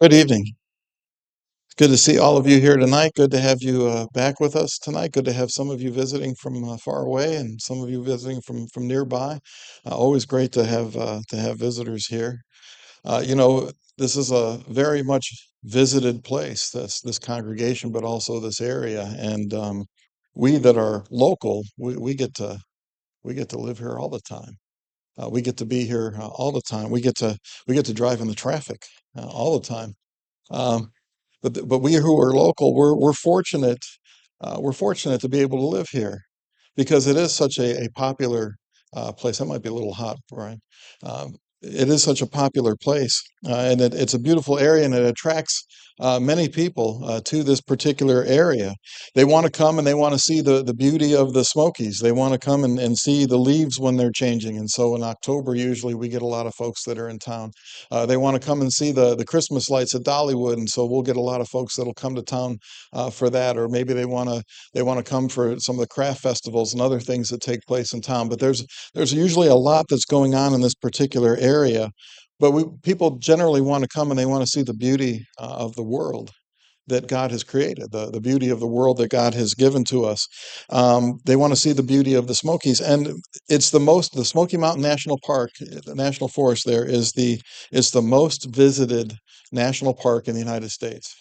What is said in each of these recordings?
Good evening. It's good to see all of you here tonight. Good to have you back with us tonight. Good to have some of you visiting from far away and some of you visiting from nearby. Always great to have visitors here. This is a very much visited place, this congregation, but also this area. And we that are local, we get to live here all the time. We get to be here all the time. We get to drive in the traffic all the time. Um, but we who are local, we're fortunate. We're fortunate to be able to live here because it is such a popular place. That might be a little hot, Brian. It is such a popular place, and it's a beautiful area, and it attracts many people to this particular area. They want to come and they want to see the beauty of the Smokies. They want to come and see the leaves when they're changing. And so in October, usually we get a lot of folks that are in town. They want to come and see the Christmas lights at Dollywood, and so we'll get a lot of folks that'll come to town for that. Or maybe they want to come for some of the craft festivals and other things that take place in town. But there's usually a lot that's going on in this particular area. But people generally want to come and they want to see the beauty of the world that God has created, the beauty of the world that God has given to us. They want to see the beauty of the Smokies, and the Smoky Mountain National Park, the National Forest there is the most visited national park in the United States.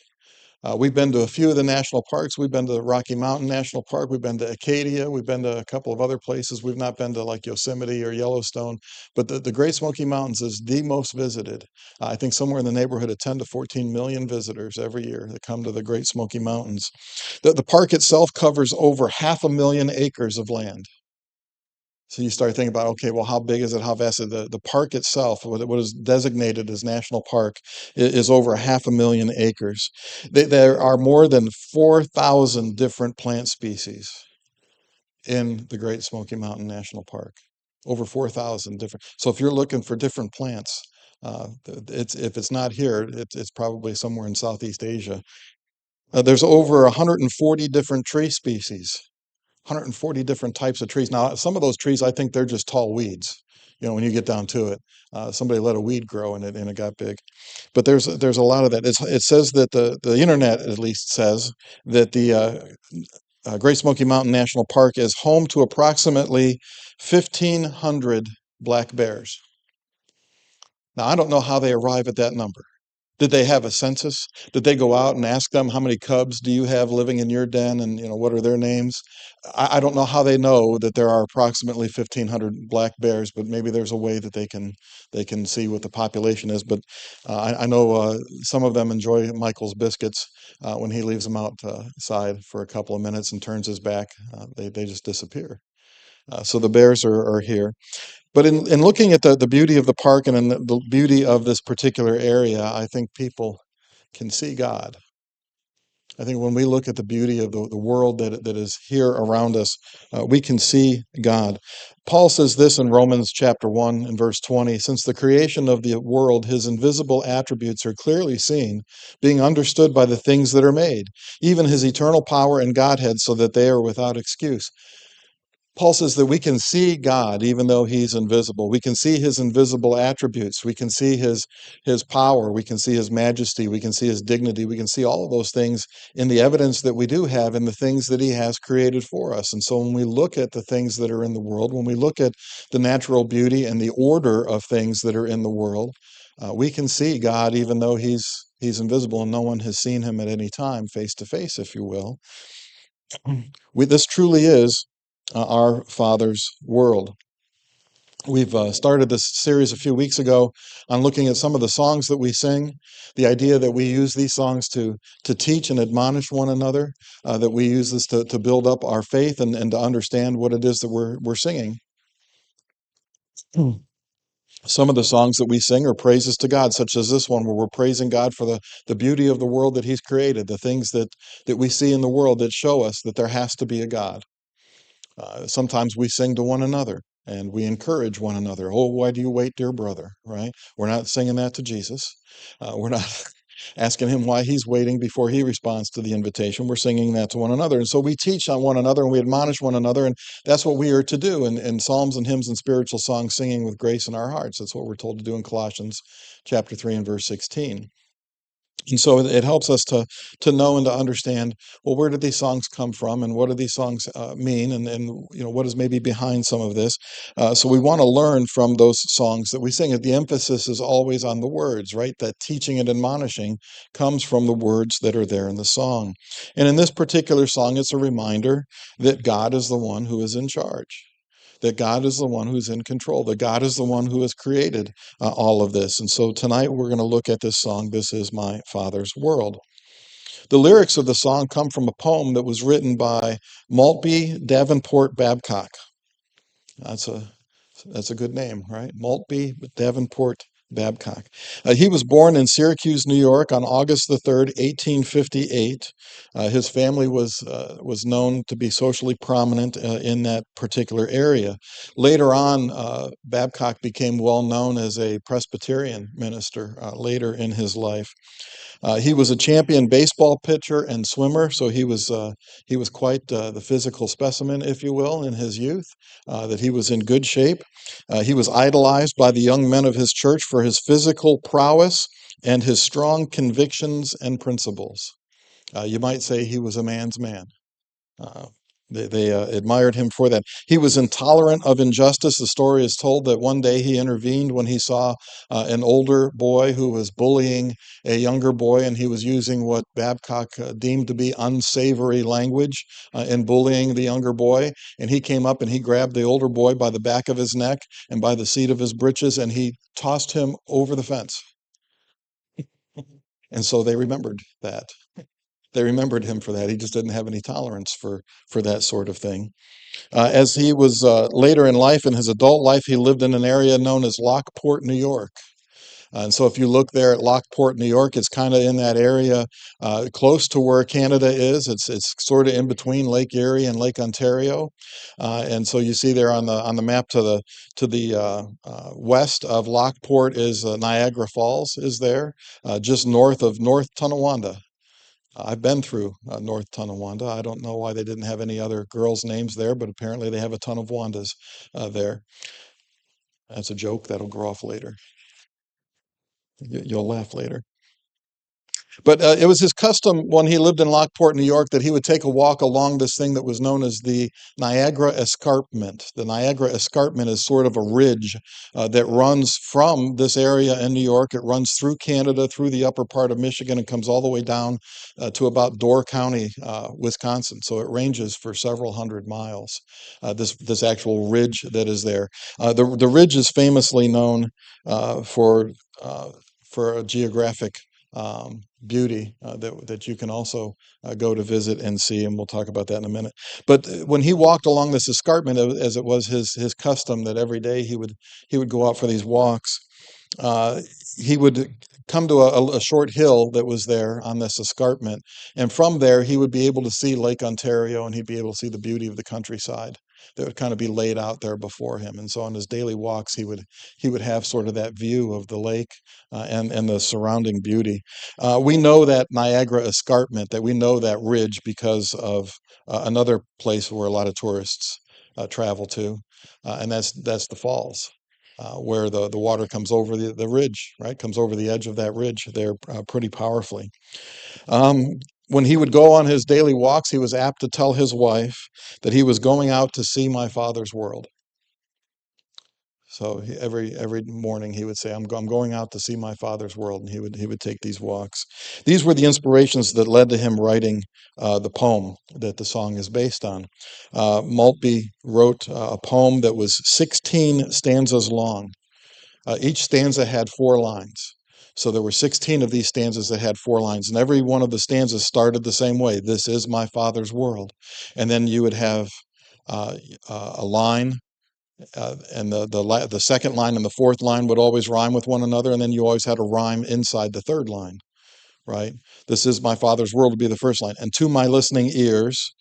We've been to a few of the national parks. We've been to Rocky Mountain National Park. We've been to Acadia. We've been to a couple of other places. We've not been to like Yosemite or Yellowstone, but the Great Smoky Mountains is the most visited. I think somewhere in the neighborhood of 10 to 14 million visitors every year that come to the Great Smoky Mountains. The park itself covers over 500,000 acres of land. So you start thinking about, okay, well, how big is it? How vast is it? The park itself, what is designated as national park, is over 500,000 acres. There are more than 4,000 different plant species in the Great Smoky Mountain National Park. Over 4,000 different. So if you're looking for different plants, if it's not here, it's probably somewhere in Southeast Asia. There's over 140 different tree species. 140 different types of trees. Now, some of those trees, I think they're just tall weeds. When you get down to it, somebody let a weed grow in it and it got big. But there's a lot of that. It says that the internet at least says that the Great Smoky Mountain National Park is home to approximately 1,500 black bears. Now, I don't know how they arrive at that number. Did they have a census? Did they go out and ask them how many cubs do you have living in your den and what are their names? I don't know how they know that there are approximately 1,500 black bears, but maybe there's a way that they can see what the population is. But I know some of them enjoy Michael's biscuits when he leaves them outside for a couple of minutes and turns his back. They just disappear. So the bears are here. But in looking at the beauty of the park and in the beauty of this particular area, I think people can see God. I think when we look at the beauty of the world that is here around us, we can see God. Paul says this in Romans chapter 1 and verse 20, since the creation of the world, his invisible attributes are clearly seen, being understood by the things that are made, even his eternal power and Godhead, so that they are without excuse. Paul says that we can see God even though he's invisible. We can see his invisible attributes. We can see his power. We can see his majesty. We can see his dignity. We can see all of those things in the evidence that we do have in the things that he has created for us. And so when we look at the things that are in the world, when we look at the natural beauty and the order of things that are in the world, we can see God even though he's invisible and no one has seen him at any time face to face, if you will. This truly is our Father's world. We've started this series a few weeks ago on looking at some of the songs that we sing, the idea that we use these songs to teach and admonish one another, that we use this to build up our faith and to understand what it is that we're singing. Some of the songs that we sing are praises to God, such as this one, where we're praising God for the beauty of the world that he's created, the things that we see in the world that show us that there has to be a God. Sometimes we sing to one another and we encourage one another. Oh, why do you wait, dear brother? Right? We're not singing that to Jesus. We're not asking him why he's waiting before he responds to the invitation. We're singing that to one another. And so we teach on one another and we admonish one another. And that's what we are to do in psalms and hymns and spiritual songs, singing with grace in our hearts. That's what we're told to do in Colossians chapter 3 and verse 16. And so it helps us to know and to understand, well, where did these songs come from, and what do these songs mean, and what is maybe behind some of this. So we want to learn from those songs that we sing. The emphasis is always on the words, right? That teaching and admonishing comes from the words that are there in the song. And in this particular song, it's a reminder that God is the one who is in charge, that God is the one who's in control, that God is the one who has created all of this. And so tonight we're going to look at this song, This Is My Father's World. The lyrics of the song come from a poem that was written by Maltby Davenport Babcock. That's a good name, right? Maltby Davenport Babcock. He was born in Syracuse, New York, on August the 3rd, 1858. His family was known to be socially prominent in that particular area. Later on, Babcock became well known as a Presbyterian minister later in his life. He was a champion baseball pitcher and swimmer, so he was quite the physical specimen, if you will, in his youth. That he was in good shape. He was idolized by the young men of his church for his physical prowess and his strong convictions and principles. You might say he was a man's man. Uh, they admired him for that. He was intolerant of injustice. The story is told that one day he intervened when he saw an older boy who was bullying a younger boy, and he was using what Babcock deemed to be unsavory language in bullying the younger boy. And he came up and he grabbed the older boy by the back of his neck and by the seat of his breeches, and he tossed him over the fence. And so they remembered that. They remembered him for that. He just didn't have any tolerance for that sort of thing. As he was later in life, in his adult life, he lived in an area known as Lockport, New York. And so if you look there at Lockport, New York, it's kind of in that area close to where Canada is. It's sort of in between Lake Erie and Lake Ontario. And so you see there on the map to the west of Lockport is Niagara Falls is there, just north of North Tonawanda. I've been through North Tonawanda. I don't know why they didn't have any other girls' names there, but apparently they have a ton of Wandas there. That's a joke that'll grow off later. You'll laugh later. But it was his custom when he lived in Lockport, New York, that he would take a walk along this thing that was known as the Niagara Escarpment. The Niagara Escarpment is sort of a ridge that runs from this area in New York. It runs through Canada, through the upper part of Michigan, and comes all the way down to about Door County, Wisconsin. So it ranges for several hundred miles. This actual ridge that is there. The ridge is famously known uh, for uh, for a geographic beauty that you can also go to visit and see, and we'll talk about that in a minute. But when he walked along this escarpment, as it was his custom that every day he would go out for these walks, uh, he would come to a short hill that was there on this escarpment, and from there he would be able to see Lake Ontario, and he'd be able to see the beauty of the countryside that would kind of be laid out there before him. And so on his daily walks, he would have sort of that view of the lake and the surrounding beauty. We know that Niagara Escarpment, that we know that ridge because of another place where a lot of tourists travel to, and that's the falls where the water comes over the ridge, right? Comes over the edge of that ridge there pretty powerfully. Um, when he would go on his daily walks, he was apt to tell his wife that he was going out to see my father's world. So every morning he would say, I'm going out to see my father's world," and he would take these walks. These were the inspirations that led to him writing the poem that the song is based on. Maltby wrote a poem that was 16 stanzas long. Each stanza had four lines. So there were 16 of these stanzas that had four lines, and every one of the stanzas started the same way. This is my father's world. And then you would have uh, a line, and the second line and the fourth line would always rhyme with one another, and then you always had a rhyme inside the third line, right? This is my father's world would be the first line, and to my listening ears,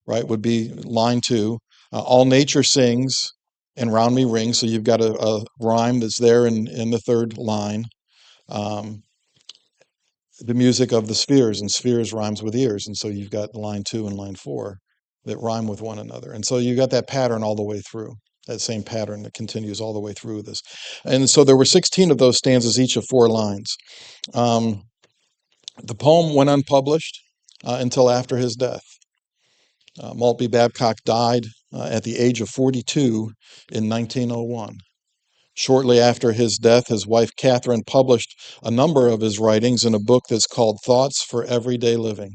right, would be line two. All nature sings and round me rings. So you've got a rhyme that's there in the third line. Um, the music of the spheres, and spheres rhymes with ears, and so you've got line two and line four that rhyme with one another, and so you got that pattern all the way through. That same pattern that continues all the way through this, and so there were 16 of those stanzas, each of four lines. Um, The poem went unpublished until after his death. Maltby Babcock died at the age of 42 in 1901. Shortly after his death, his wife Catherine published a number of his writings in a book that's called Thoughts for Everyday Living.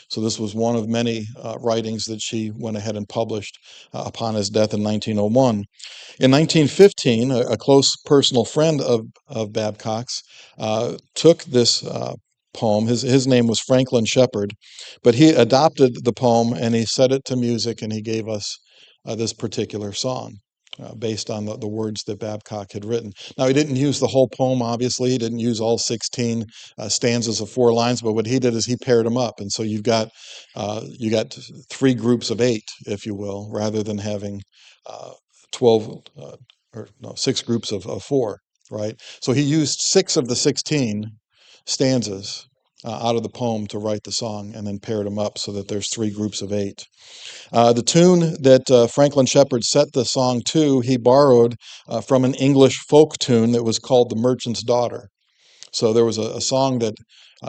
So this was one of many writings that she went ahead and published upon his death in 1901. In 1915, a close personal friend of Babcock's took this poem. His name was Franklin Shepard, but he adopted the poem and he set it to music and he gave us this particular song. Based on the words that Babcock had written. Now, he didn't use the whole poem, obviously. He didn't use all 16 stanzas of 4 lines, but what he did is he paired them up. And so you got 3 groups of 8, if you will, rather than having 12 or no, 6 groups of 4, right? So he used 6 of the 16 stanzas out of the poem to write the song and then paired them up so that there's 3 groups of 8. The tune that Franklin Shepard set the song to, he borrowed from an English folk tune that was called The Merchant's Daughter. So there was a song that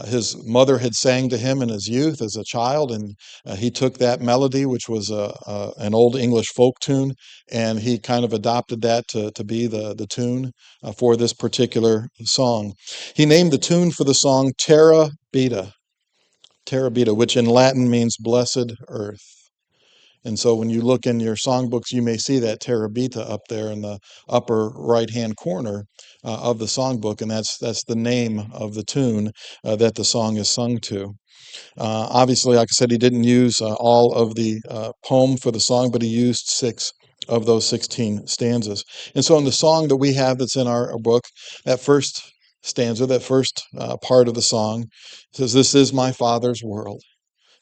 his mother had sang to him in his youth as a child, and he took that melody, which was an old English folk tune, and he kind of adopted that to be the tune for this particular song. He named the tune for the song Terra Beta, Terra Beta, which in Latin means blessed earth. And so when you look in your songbooks, you may see that Terra Beta up there in the upper right-hand corner of the songbook, and that's the name of the tune that the song is sung to. Obviously, like I said, he didn't use all of the poem for the song, but he used 6 of those 16 stanzas. And so in the song that we have that's in our book, that first stanza, that first part of the song says, "This is my Father's world.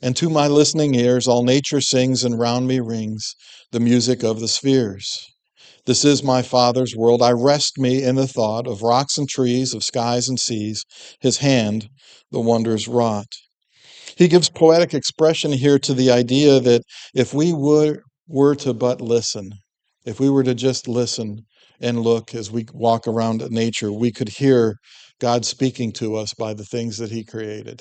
And to my listening ears, all nature sings and round me rings the music of the spheres. This is my Father's world. I rest me in the thought of rocks and trees, of skies and seas, his hand, the wonders wrought." He gives poetic expression here to the idea that if we were to but listen, if we were to just listen and look as we walk around nature, we could hear God speaking to us by the things that he created,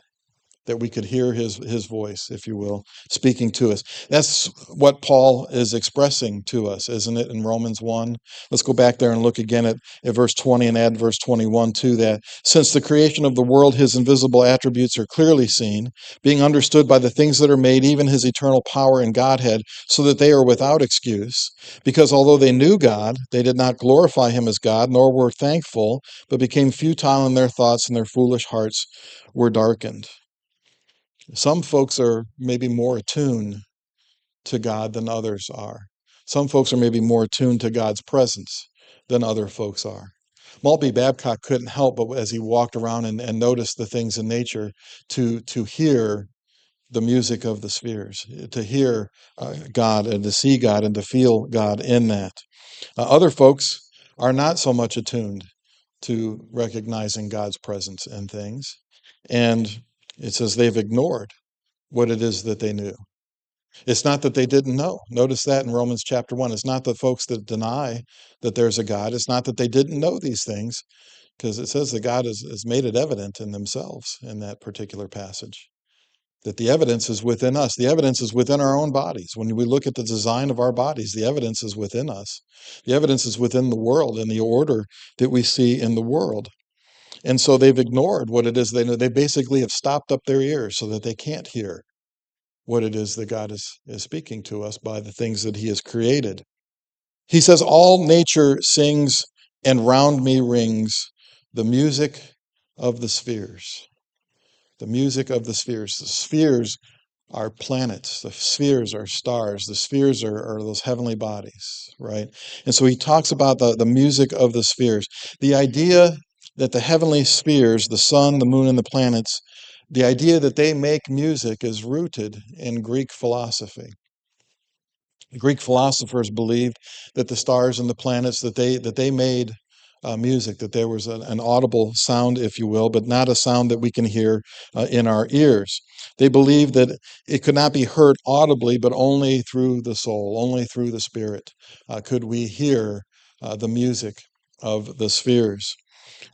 that we could hear his voice, if you will, speaking to us. That's what Paul is expressing to us, isn't it, in Romans 1? Let's go back there and look again at verse 20 and add verse 21 to that. "Since the creation of the world, his invisible attributes are clearly seen, being understood by the things that are made, even his eternal power and Godhead, so that they are without excuse. Because although they knew God, they did not glorify him as God, nor were thankful, but became futile in their thoughts, and their foolish hearts were darkened." Some folks are maybe more attuned to God than others are. Some folks are maybe more attuned to God's presence than other folks are. Maltby Babcock couldn't help but as he walked around and noticed the things in nature to hear the music of the spheres, to hear God and to see God and to feel God in that. Other folks are not so much attuned to recognizing God's presence in things. And it says they've ignored what it is that they knew. It's not that they didn't know. Notice that in Romans chapter 1. It's not the folks that deny that there's a God. It's not that they didn't know these things, because it says that God has made it evident in themselves in that particular passage. That the evidence is within us. The evidence is within our own bodies. When we look at the design of our bodies, the evidence is within us. The evidence is within the world and the order that we see in the world. And so they've ignored what it is they know. They basically have stopped up their ears so that they can't hear what it is that God is speaking to us by the things that he has created. He says, "All nature sings and round me rings the music of the spheres." The music of the spheres. The spheres are planets. The spheres are stars. The spheres are those heavenly bodies, right? And so he talks about the music of the spheres. The idea that the heavenly spheres, the sun, the moon, and the planets, the idea that they make music is rooted in Greek philosophy. The Greek philosophers believed that the stars and the planets that they made music, that there was an audible sound, if you will, but not a sound that we can hear in our ears. They believed that it could not be heard audibly, but only through the soul, only through the spirit could we hear the music of the spheres.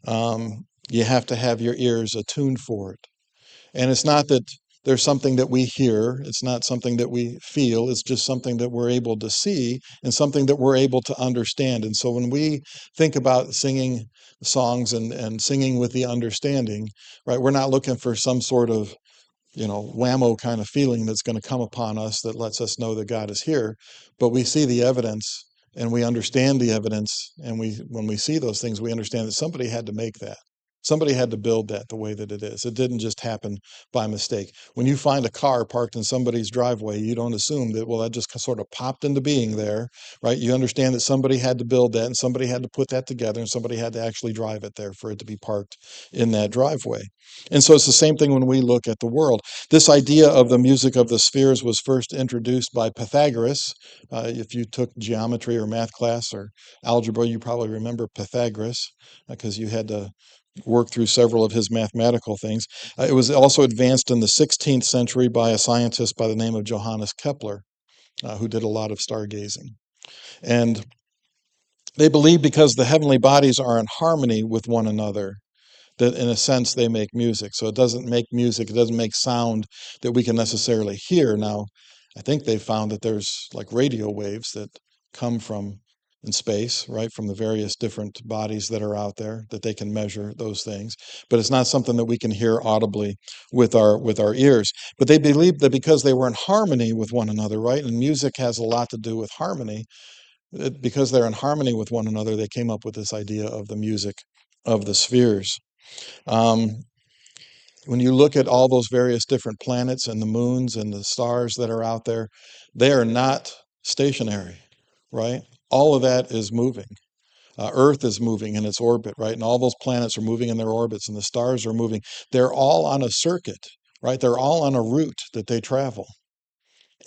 You have to have your ears attuned for it. And it's not that there's something that we hear, it's not something that we feel, it's just something that we're able to see and something that we're able to understand. And so when we think about singing songs and singing with the understanding, right, we're not looking for some sort of whammo kind of feeling that's going to come upon us that lets us know that God is here. But we see the evidence and we understand the evidence. And when we see those things, we understand that somebody had to make that. Somebody had to build that the way that it is. It didn't just happen by mistake. When you find a car parked in somebody's driveway, you don't assume that, well, that just sort of popped into being there, right? You understand that somebody had to build that and somebody had to put that together and somebody had to actually drive it there for it to be parked in that driveway. And so it's the same thing when we look at the world. This idea of the music of the spheres was first introduced by Pythagoras. If you took geometry or math class or algebra, you probably remember Pythagoras because you had to work through several of his mathematical things. It was also advanced in the 16th century by a scientist by the name of Johannes Kepler, who did a lot of stargazing. And they believe because the heavenly bodies are in harmony with one another, that in a sense they make music. So it doesn't make music, it doesn't make sound that we can necessarily hear. Now, I think they've found that there's like radio waves that come from in space, right, from the various different bodies that are out there that they can measure those things. But it's not something that we can hear audibly with our ears. But they believe that because they were in harmony with one another, right, and music has a lot to do with harmony, because they're in harmony with one another, they came up with this idea of the music of the spheres. Um, when you look at all those various different planets and the moons and the stars that are out there, they are not stationary, right? All of that is moving. Earth is moving in its orbit, right? And all those planets are moving in their orbits and the stars are moving. They're all on a circuit, right? They're all on a route that they travel.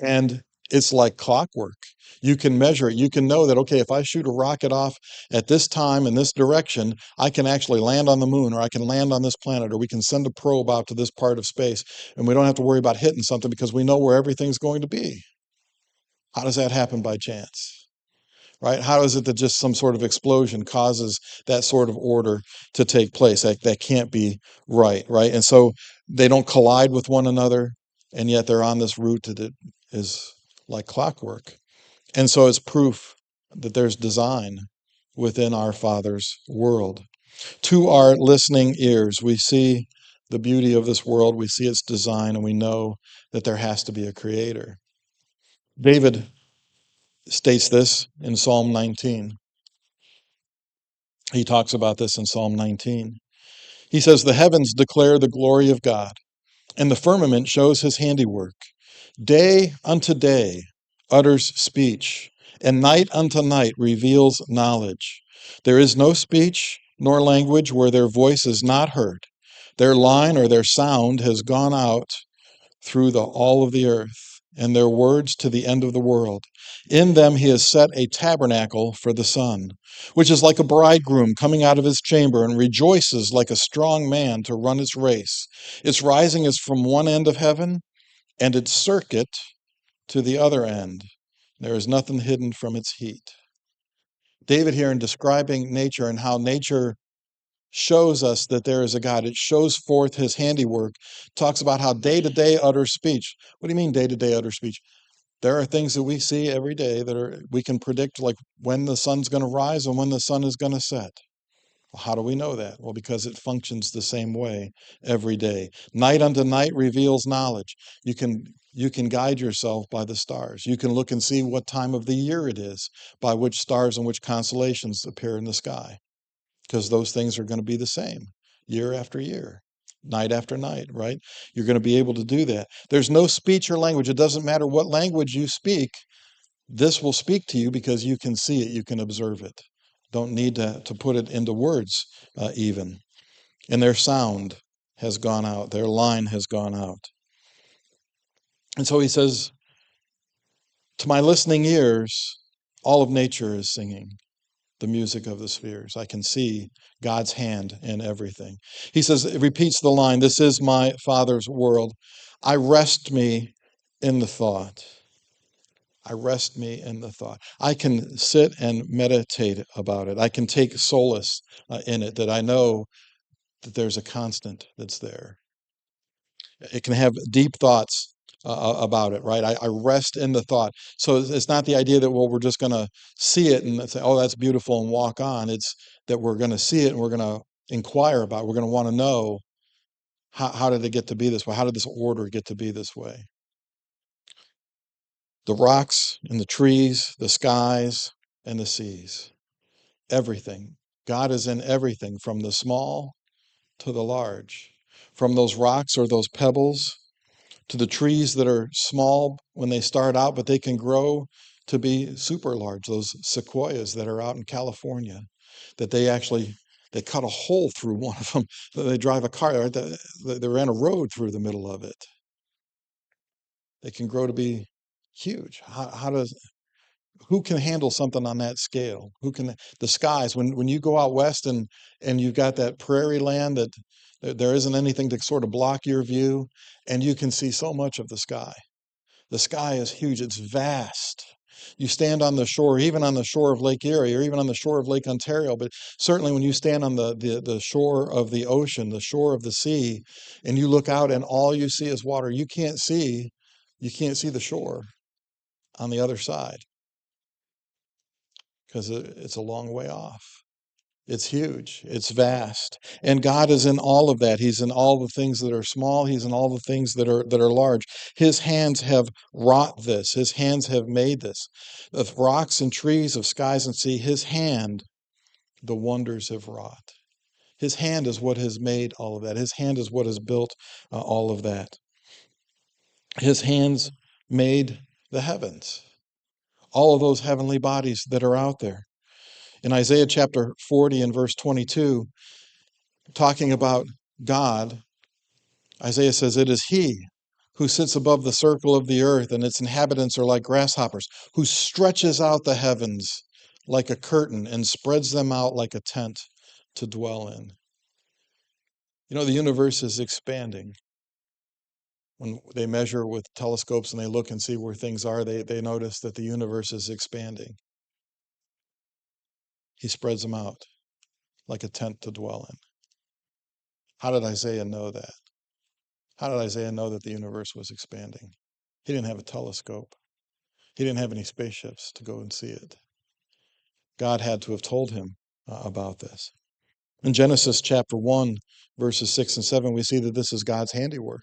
And it's like clockwork. You can measure it. You can know that, okay, if I shoot a rocket off at this time in this direction, I can actually land on the moon or I can land on this planet or we can send a probe out to this part of space and we don't have to worry about hitting something because we know where everything's going to be. How does that happen by chance? Right? How is it that just some sort of explosion causes that sort of order to take place? That can't be right, right? And so they don't collide with one another, and yet they're on this route that is like clockwork. And so it's proof that there's design within our Father's world. To our listening ears, we see the beauty of this world, we see its design, and we know that there has to be a creator. David states this in Psalm 19. He talks about this in Psalm 19. He says, "The heavens declare the glory of God, and the firmament shows his handiwork. Day unto day utters speech, and night unto night reveals knowledge. There is no speech nor language where their voice is not heard. Their line or their sound has gone out through all of the earth, and their words to the end of the world. In them he has set a tabernacle for the sun, which is like a bridegroom coming out of his chamber, and rejoices like a strong man to run its race. Its rising is from one end of heaven, and its circuit to the other end. There is nothing hidden from its heat." David here, in describing nature and how nature shows us that there is a God, it shows forth his handiwork, talks about how day to day utters speech. What do you mean day to day utter speech? There are things that we see every day that we can predict, like when the sun's going to rise and when the sun is going to set. Well, how do we know that? Well, because it functions the same way every day. Night unto night reveals knowledge. You can guide yourself by the stars. You can look and see what time of the year it is by which stars and which constellations appear in the sky, because those things are going to be the same year after year, night after night, right? You're going to be able to do that. There's no speech or language. It doesn't matter what language you speak. This will speak to you because you can see it, you can observe it. Don't need to put it into words even. And their sound has gone out, their line has gone out. And so he says, to my listening ears, all of nature is singing the music of the spheres. I can see God's hand in everything. He says, it repeats the line, "This is my Father's world. I rest me in the thought." I rest me in the thought. I can sit and meditate about it. I can take solace in it, that I know that there's a constant that's there. It can have deep thoughts about it, right? I rest in the thought. So it's not the idea that, well, we're just going to see it and say, oh, that's beautiful and walk on. It's that we're going to see it and we're going to inquire about it. We're going to want to know, how did it get to be this way? How did this order get to be this way? The rocks and the trees, the skies and the seas, everything. God is in everything, from the small to the large, from those rocks or those pebbles to the trees that are small when they start out, but they can grow to be super large. Those sequoias that are out in California, that they cut a hole through one of them. They drive a car, right? They ran a road through the middle of it. They can grow to be huge. Who can handle something on that scale? Who can, the skies, when you go out west and you've got that prairie land that there isn't anything to sort of block your view, and you can see so much of the sky. The sky is huge, it's vast. You stand on the shore, even on the shore of Lake Erie, or even on the shore of Lake Ontario, but certainly when you stand on the shore of the ocean, the shore of the sea, and you look out and all you see is water, you can't see the shore on the other side, because it's a long way off. It's huge. It's vast. And God is in all of that. He's in all the things that are small. He's in all the things that are large. His hands have wrought this. His hands have made this. Of rocks and trees, of skies and sea, his hand, the wonders have wrought. His hand is what has made all of that. His hand is what has built all of that. His hands made the heavens, all of those heavenly bodies that are out there. In Isaiah chapter 40 and verse 22, talking about God, Isaiah says, "It is He who sits above the circle of the earth, and its inhabitants are like grasshoppers, who stretches out the heavens like a curtain and spreads them out like a tent to dwell in." You know, the universe is expanding. When they measure with telescopes and they look and see where things are, they notice that the universe is expanding. He spreads them out like a tent to dwell in. How did Isaiah know that? How did Isaiah know that the universe was expanding? He didn't have a telescope. He didn't have any spaceships to go and see it. God had to have told him about this. In Genesis chapter 1, verses 6 and 7, we see that this is God's handiwork.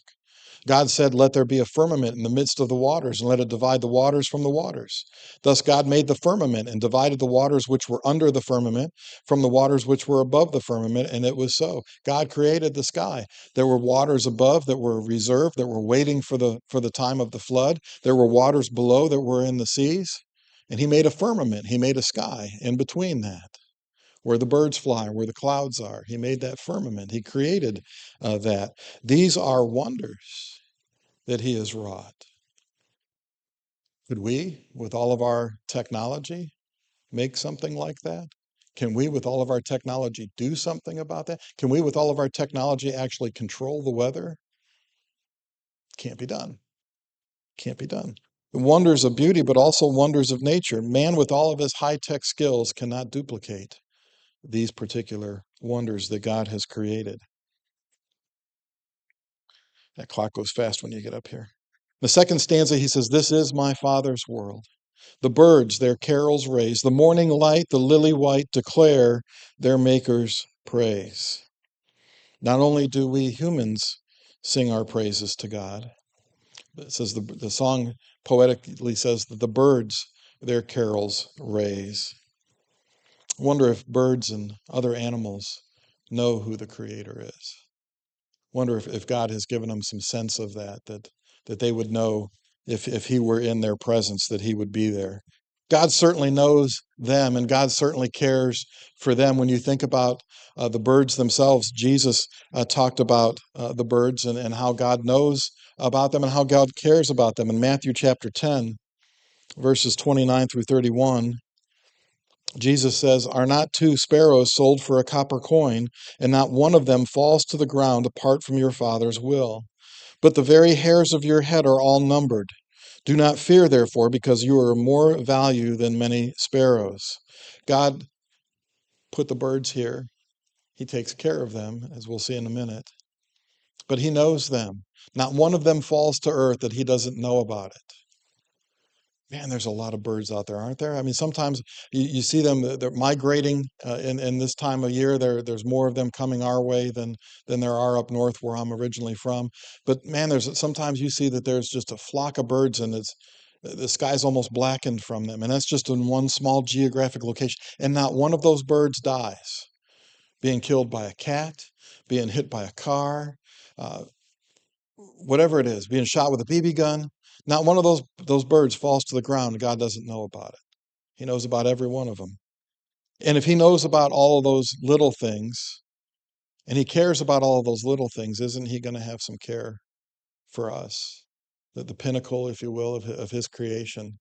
God said, "Let there be a firmament in the midst of the waters, and let it divide the waters from the waters." Thus God made the firmament and divided the waters which were under the firmament from the waters which were above the firmament, and it was so. God created the sky. There were waters above that were reserved, that were waiting for the time of the flood. There were waters below that were in the seas, and he made a firmament. He made a sky in between that, where the birds fly, where the clouds are. He made that firmament. He created that. These are wonders that he has wrought. Could we, with all of our technology, make something like that? Can we, with all of our technology, do something about that? Can we, with all of our technology, actually control the weather? Can't be done. Can't be done. The wonders of beauty, but also wonders of nature. Man, with all of his high-tech skills, cannot duplicate these particular wonders that God has created. That clock goes fast when you get up here. The second stanza, he says, "This is my Father's world. The birds their carols raise. The morning light, the lily white, declare their Maker's praise." Not only do we humans sing our praises to God, it says the song poetically says that the birds their carols raise. I wonder if birds and other animals know who the Creator is. Wonder if God has given them some sense of that they would know, if he were in their presence, that he would be there. God certainly knows them, and God certainly cares for them. When you think about the birds themselves, Jesus talked about the birds and how God knows about them and how God cares about them. In Matthew chapter 10, verses 29 through 31, Jesus says, "Are not two sparrows sold for a copper coin, and not one of them falls to the ground apart from your Father's will? But the very hairs of your head are all numbered. Do not fear, therefore, because you are more value than many sparrows." God put the birds here. He takes care of them, as we'll see in a minute. but he knows them. Not one of them falls to earth that he doesn't know about it. Man, there's a lot of birds out there, aren't there? I mean, sometimes you see them, they're migrating in this time of year. There's more of them coming our way than there are up north where I'm originally from. But man, there's sometimes you see that there's just a flock of birds and the sky's almost blackened from them. And that's just in one small geographic location. And not one of those birds dies, being killed by a cat, being hit by a car, uh, whatever it is, being shot with a BB gun. Not one of those birds falls to the ground and God doesn't know about it. He knows about every one of them. And if he knows about all of those little things, and he cares about all of those little things, isn't he going to have some care for us? The pinnacle, if you will, of his creation.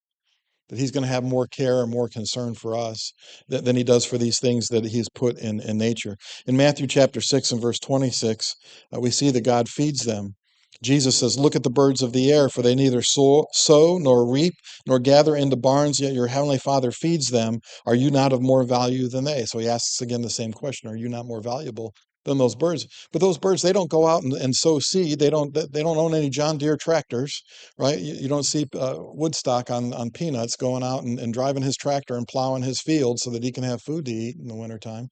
That he's going to have more care and more concern for us than he does for these things that he's put in nature. In Matthew chapter 6 and verse 26, we see that God feeds them. Jesus says, "Look at the birds of the air, for they neither sow nor reap nor gather into barns, yet your heavenly Father feeds them. Are you not of more value than they?" So he asks again the same question: Are you not more valuable than those birds? But those birds, they don't go out and sow seed. They don't own any John Deere tractors, right? You don't see Woodstock on peanuts going out and driving his tractor and plowing his field so that he can have food to eat in the wintertime.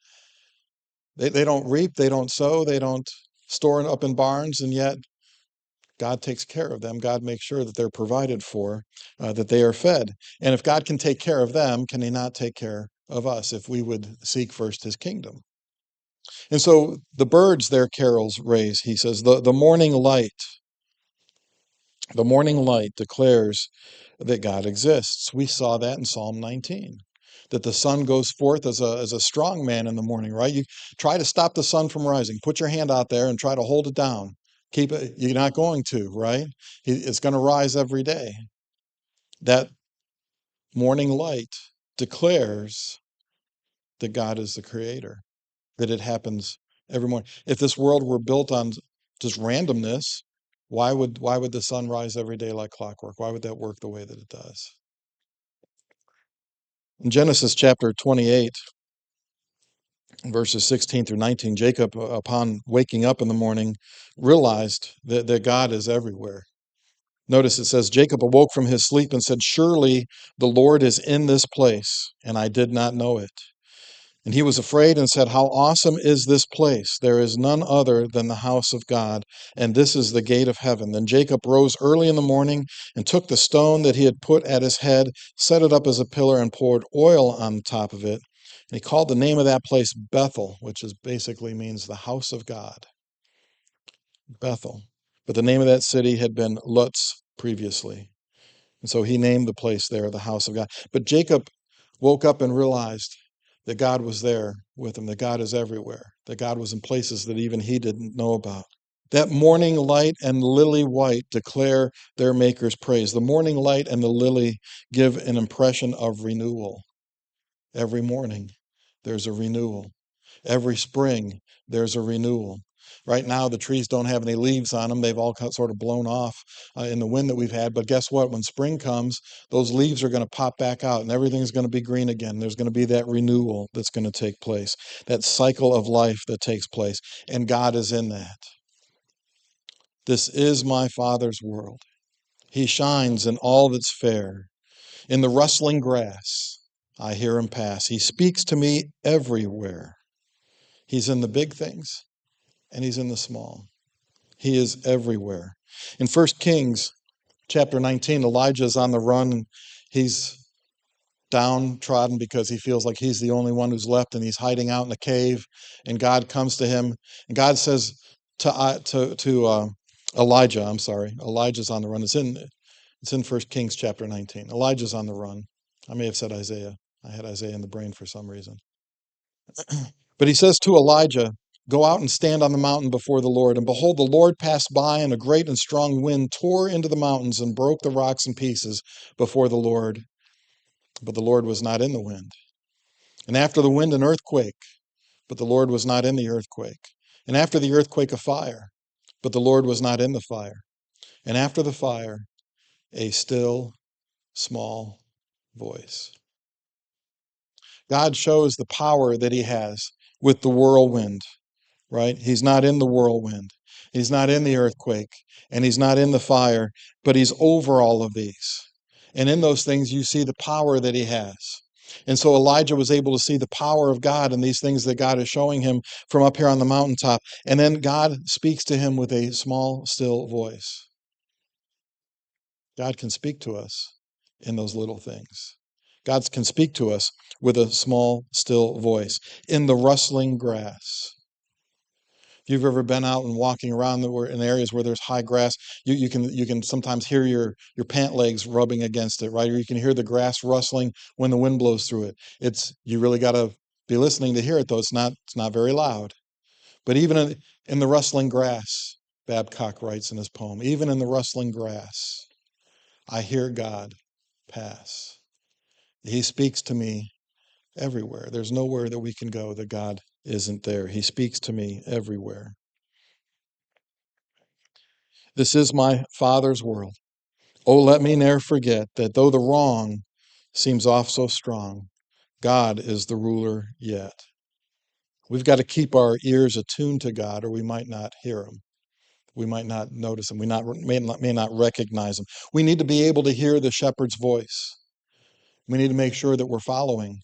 They don't reap, they don't sow, they don't store it up in barns, and yet God takes care of them. God makes sure that they're provided for, that they are fed. And if God can take care of them, can he not take care of us if we would seek first his kingdom? And so the birds their carols raise, he says, the morning light declares that God exists. We saw that in Psalm 19, that the sun goes forth as a strong man in the morning, right? You try to stop the sun from rising. Put your hand out there and try to hold it down. Keep it. You're not going to, right? It's going to rise every day. That morning light declares that God is the creator, that it happens every morning. If this world were built on just randomness, why would the sun rise every day like clockwork? Why would that work the way that it does? In Genesis chapter 28, verses 16 through 19, Jacob, upon waking up in the morning, realized that God is everywhere. Notice it says, Jacob awoke from his sleep and said, "Surely the Lord is in this place, and I did not know it." And he was afraid and said, "How awesome is this place! There is none other than the house of God, and this is the gate of heaven." Then Jacob rose early in the morning and took the stone that he had put at his head, set it up as a pillar, and poured oil on the top of it. And he called the name of that place Bethel, which is basically means the house of God. Bethel. But the name of that city had been Luz previously. And so he named the place there the house of God. But Jacob woke up and realized that God was there with him, that God is everywhere, that God was in places that even he didn't know about. That morning light and lily white declare their Maker's praise. The morning light and the lily give an impression of renewal. Every morning, there's a renewal. Every spring, there's a renewal. Right now, the trees don't have any leaves on them. They've all sort of blown off in the wind that we've had. But guess what? When spring comes, those leaves are going to pop back out and everything's going to be green again. There's going to be that renewal that's going to take place, that cycle of life that takes place. And God is in that. This is my Father's world. He shines in all that's fair. In the rustling grass, I hear him pass. He speaks to me everywhere. He's in the big things and he's in the small. He is everywhere. In 1 Kings chapter 19, Elijah's on the run. And he's downtrodden because he feels like he's the only one who's left and he's hiding out in a cave. And God comes to him and God says to Elijah, I'm sorry, Elijah's on the run. It's in 1 Kings chapter 19. Elijah's on the run. I may have said Isaiah. I had Isaiah in the brain for some reason. But he says to Elijah, "Go out and stand on the mountain before the Lord." And behold, the Lord passed by, and a great and strong wind tore into the mountains and broke the rocks in pieces before the Lord. But the Lord was not in the wind. And after the wind, an earthquake, but the Lord was not in the earthquake. And after the earthquake, a fire, but the Lord was not in the fire. And after the fire, a still, small voice. God shows the power that he has with the whirlwind, right? He's not in the whirlwind. He's not in the earthquake, and he's not in the fire, but he's over all of these. And in those things, you see the power that he has. And so Elijah was able to see the power of God in these things that God is showing him from up here on the mountaintop. And then God speaks to him with a small, still voice. God can speak to us in those little things. God can speak to us with a small, still voice in the rustling grass. If you've ever been out and walking around in areas where there's high grass, you can sometimes hear your pant legs rubbing against it, right? Or you can hear the grass rustling when the wind blows through it. You really got to be listening to hear it, though. It's not very loud. But even in the rustling grass, Babcock writes in his poem, even in the rustling grass, I hear God pass. He speaks to me everywhere. There's nowhere that we can go that God isn't there. He speaks to me everywhere. This is my Father's world. Oh, let me ne'er forget that though the wrong seems oft so strong, God is the ruler yet. We've got to keep our ears attuned to God, or we might not hear him. We might not notice him. We may not recognize him. We need to be able to hear the shepherd's voice. We need to make sure that we're following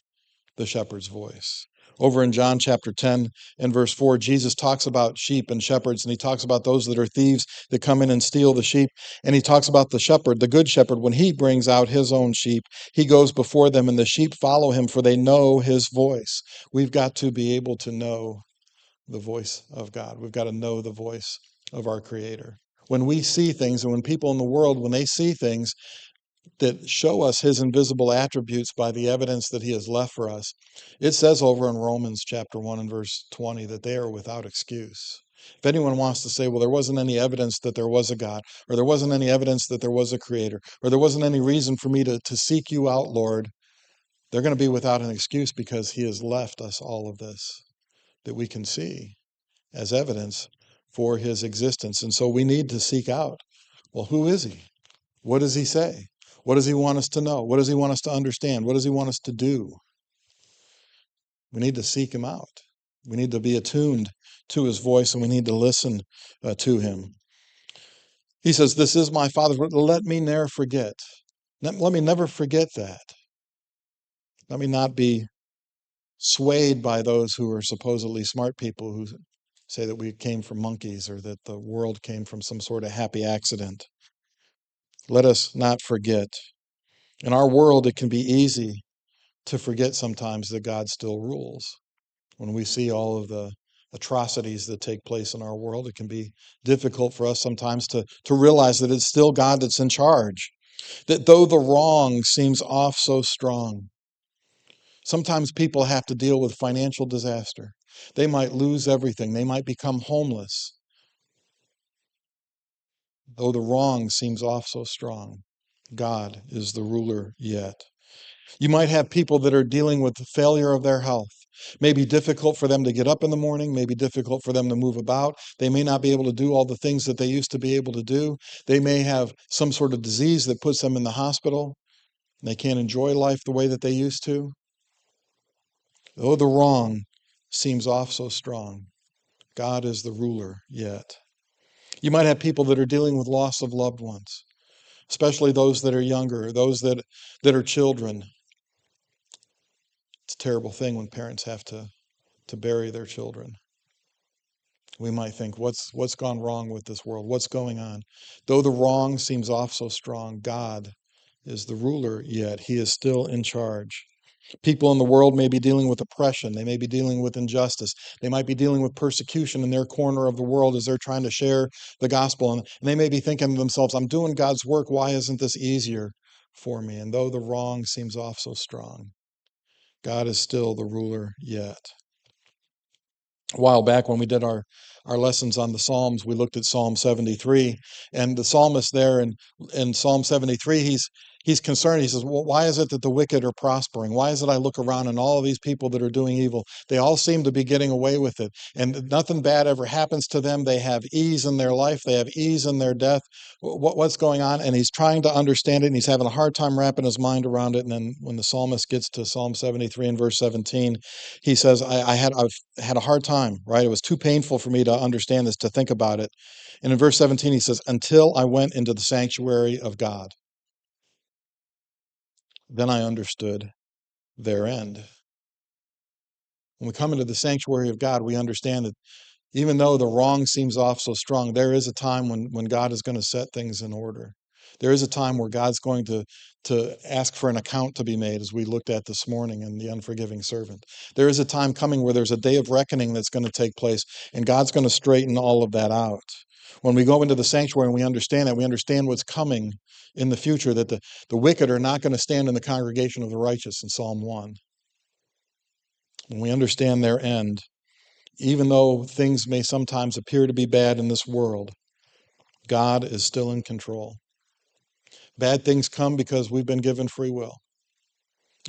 the shepherd's voice. Over in John chapter 10 and verse 4, Jesus talks about sheep and shepherds, and he talks about those that are thieves that come in and steal the sheep. And he talks about the shepherd, the good shepherd, when he brings out his own sheep, he goes before them, and the sheep follow him, for they know his voice. We've got to be able to know the voice of God. We've got to know the voice of our Creator. When we see things, and when people in the world, when they see things that show us his invisible attributes by the evidence that he has left for us, it says over in Romans chapter 1 and verse 20 that they are without excuse. If anyone wants to say, well, there wasn't any evidence that there was a God, or there wasn't any evidence that there was a creator, or there wasn't any reason for me to seek you out, Lord, they're going to be without an excuse, because he has left us all of this that we can see as evidence for his existence. And so we need to seek out, well, who is he? What does he say? What does he want us to know? What does he want us to understand? What does he want us to do? We need to seek him out. We need to be attuned to his voice, and we need to listen to him. He says, this is my Father's word. Let me never forget. Let me never forget that. Let me not be swayed by those who are supposedly smart people who say that we came from monkeys, or that the world came from some sort of happy accident. Let us not forget. In our world, it can be easy to forget sometimes that God still rules. When we see all of the atrocities that take place in our world, it can be difficult for us sometimes to realize that it's still God that's in charge. That though the wrong seems off so strong, sometimes people have to deal with financial disaster. They might lose everything. They might become homeless. Though the wrong seems off so strong, God is the ruler yet. You might have people that are dealing with the failure of their health. It may be difficult for them to get up in the morning, may be difficult for them to move about. They may not be able to do all the things that they used to be able to do. They may have some sort of disease that puts them in the hospital. They can't enjoy life the way that they used to. Though the wrong seems off so strong, God is the ruler yet. You might have people that are dealing with loss of loved ones, especially those that are younger, those that are children. It's a terrible thing when parents have to bury their children. We might think, what's gone wrong with this world? What's going on? Though the wrong seems off so strong, God is the ruler yet. He is still in charge. People in the world may be dealing with oppression. They may be dealing with injustice. They might be dealing with persecution in their corner of the world as they're trying to share the gospel. And they may be thinking to themselves, I'm doing God's work. Why isn't this easier for me? And though the wrong seems off so strong, God is still the ruler yet. A while back when we did our lessons on the Psalms, we looked at Psalm 73, and the psalmist there in Psalm 73, he's concerned. He says, well, why is it that the wicked are prospering? Why is it I look around and all of these people that are doing evil, they all seem to be getting away with it, and nothing bad ever happens to them. They have ease in their life. They have ease in their death. What's going on? And he's trying to understand it, and he's having a hard time wrapping his mind around it. And then when the psalmist gets to Psalm 73 and verse 17, he says, I've had a hard time, right? It was too painful for me to understand this, to think about it. And in verse 17, he says, until I went into the sanctuary of God, then I understood their end. When we come into the sanctuary of God, we understand that even though the wrong seems off so strong, there is a time when God is going to set things in order. There is a time where God's going to ask for an account to be made, as we looked at this morning in the unforgiving servant. There is a time coming where there's a day of reckoning that's going to take place, and God's going to straighten all of that out. When we go into the sanctuary and we understand that, we understand what's coming in the future, that the wicked are not going to stand in the congregation of the righteous in Psalm 1. When we understand their end, even though things may sometimes appear to be bad in this world, God is still in control. Bad things come because we've been given free will.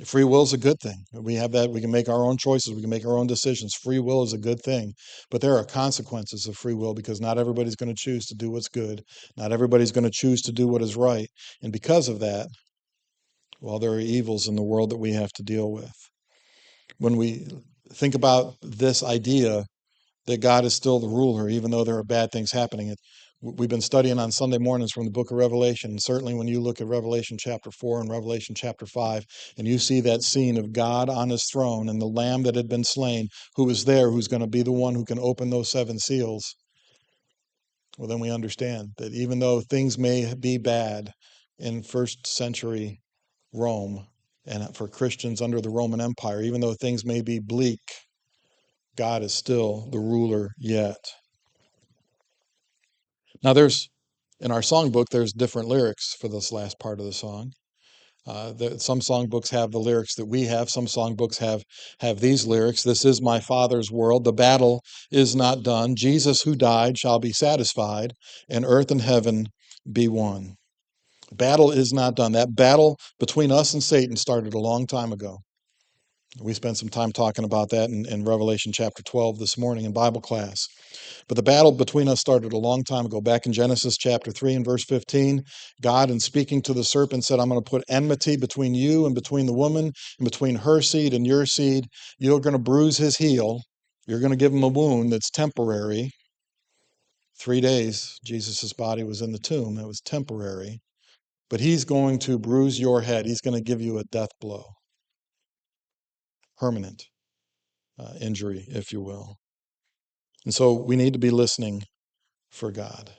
Free will is a good thing. We have that. We can make our own choices. We can make our own decisions. Free will is a good thing. But there are consequences of free will, because not everybody's going to choose to do what's good. Not everybody's going to choose to do what is right. And because of that, well, there are evils in the world that we have to deal with. When we think about this idea that God is still the ruler, even though there are bad things happening. We've been studying on Sunday mornings from the book of Revelation. Certainly when you look at Revelation chapter 4 and Revelation chapter 5, and you see that scene of God on his throne and the lamb that had been slain, who was there, who's going to be the one who can open those seven seals, well, then we understand that even though things may be bad in first century Rome, and for Christians under the Roman Empire, even though things may be bleak, God is still the ruler yet. Now, in our songbook, there's different lyrics for this last part of the song. Some songbooks have the lyrics that we have. Some songbooks have these lyrics. This is my Father's world. The battle is not done. Jesus who died shall be satisfied, and earth and heaven be one. Battle is not done. That battle between us and Satan started a long time ago. We spent some time talking about that in Revelation chapter 12 this morning in Bible class. But the battle between us started a long time ago. Back in Genesis chapter 3 and verse 15, God, in speaking to the serpent, said, I'm going to put enmity between you and between the woman, and between her seed and your seed. You're going to bruise his heel. You're going to give him a wound that's temporary. 3 days, Jesus' body was in the tomb. That was temporary. But he's going to bruise your head. He's going to give you a death blow. Permanent injury, if you will. And so we need to be listening for God.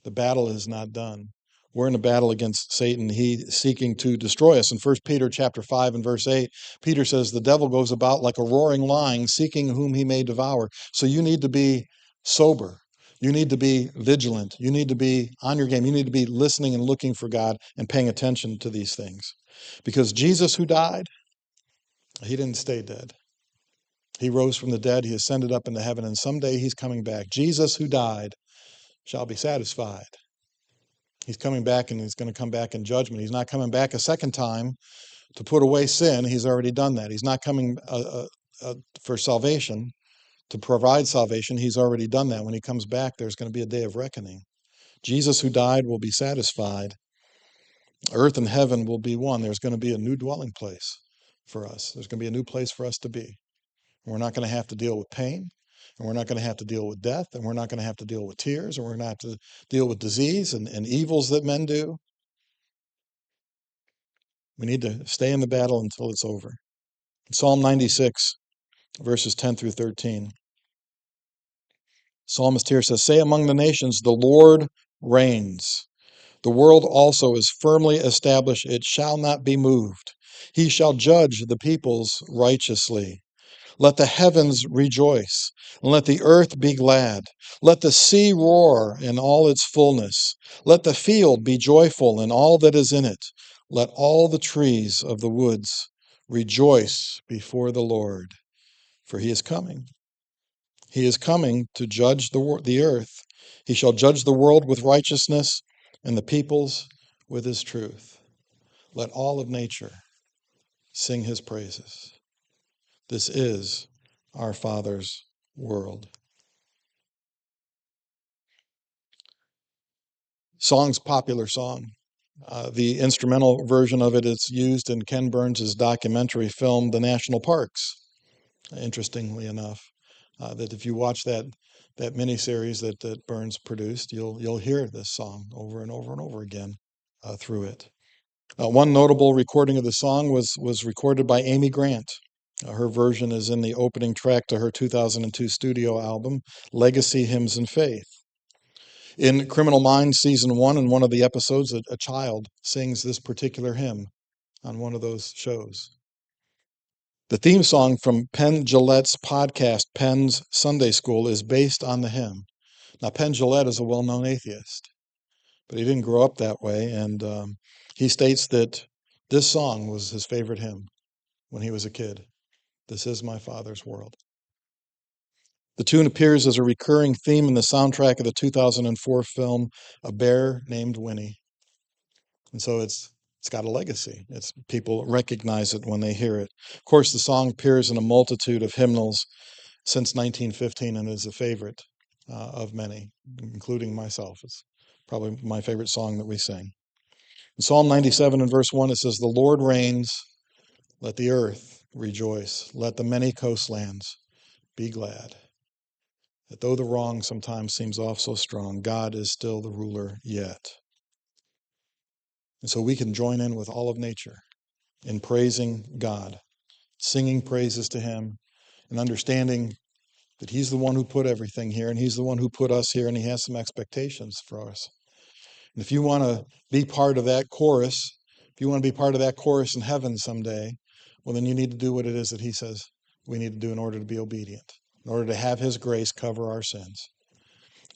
The battle is not done. We're in a battle against Satan. He's seeking to destroy us. In 1 Peter chapter 5 and verse 8, Peter says, the devil goes about like a roaring lion, seeking whom he may devour. So you need to be sober. You need to be vigilant. You need to be on your game. You need to be listening and looking for God and paying attention to these things. Because Jesus who died, he didn't stay dead. He rose from the dead. He ascended up into heaven, and someday he's coming back. Jesus who died shall be satisfied. He's coming back, and he's going to come back in judgment. He's not coming back a second time to put away sin. He's already done that. He's not coming for salvation, to provide salvation. He's already done that. When he comes back, there's going to be a day of reckoning. Jesus who died will be satisfied. Earth and heaven will be one. There's going to be a new dwelling place for us. There's going to be a new place for us to be. We're not going to have to deal with pain, and we're not going to have to deal with death, and we're not going to have to deal with tears, and we're going to have to deal with disease and evils that men do. We need to stay in the battle until it's over. Psalm 96, verses 10 through 13. Psalmist here says, say among the nations, the Lord reigns. The world also is firmly established. It shall not be moved. He shall judge the peoples righteously. Let the heavens rejoice, and let the earth be glad. Let the sea roar in all its fullness. Let the field be joyful and all that is in it. Let all the trees of the woods rejoice before the Lord, for he is coming. He is coming to judge the earth. He shall judge the world with righteousness and the peoples with his truth. Let all of nature sing his praises. This is our Father's world. Song's popular song. The instrumental version of it is used in Ken Burns' documentary film, The National Parks, interestingly enough. That if you watch that miniseries that Burns produced, you'll hear this song over and over and over again through it. One notable recording of the song was recorded by Amy Grant. Her version is in the opening track to her 2002 studio album, Legacy Hymns and Faith. In Criminal Minds Season 1, in one of the episodes, a child sings this particular hymn on one of those shows. The theme song from Penn Jillette's podcast, Penn's Sunday School, is based on the hymn. Now, Penn Jillette is a well-known atheist, but he didn't grow up that way, and he states that this song was his favorite hymn when he was a kid. This is my Father's world. The tune appears as a recurring theme in the soundtrack of the 2004 film A Bear Named Winnie. And so it's got a legacy. People recognize it when they hear it. Of course, the song appears in a multitude of hymnals since 1915 and is a favorite of many, including myself. It's probably my favorite song that we sing. In Psalm 97 and verse 1, it says, "The Lord reigns, let the earth rejoice, let the many coastlands be glad. That though the wrong sometimes seems off so strong, God is still the ruler yet." And so we can join in with all of nature in praising God, singing praises to him, and understanding that he's the one who put everything here, and he's the one who put us here, and he has some expectations for us. And if you want to be part of that chorus, if you want to be part of that chorus in heaven someday, well, then you need to do what it is that he says we need to do in order to be obedient, in order to have his grace cover our sins.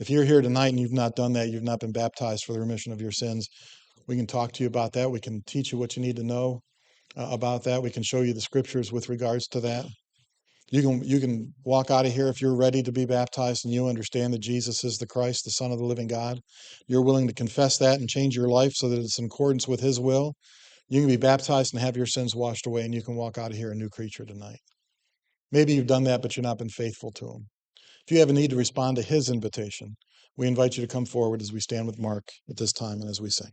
If you're here tonight and you've not done that, you've not been baptized for the remission of your sins, we can talk to you about that. We can teach you what you need to know about that. We can show you the scriptures with regards to that. You can walk out of here if you're ready to be baptized and you understand that Jesus is the Christ, the Son of the living God. You're willing to confess that and change your life so that it's in accordance with his will. You can be baptized and have your sins washed away, and you can walk out of here a new creature tonight. Maybe you've done that, but you've not been faithful to him. If you have a need to respond to his invitation, we invite you to come forward as we stand with Mark at this time and as we sing.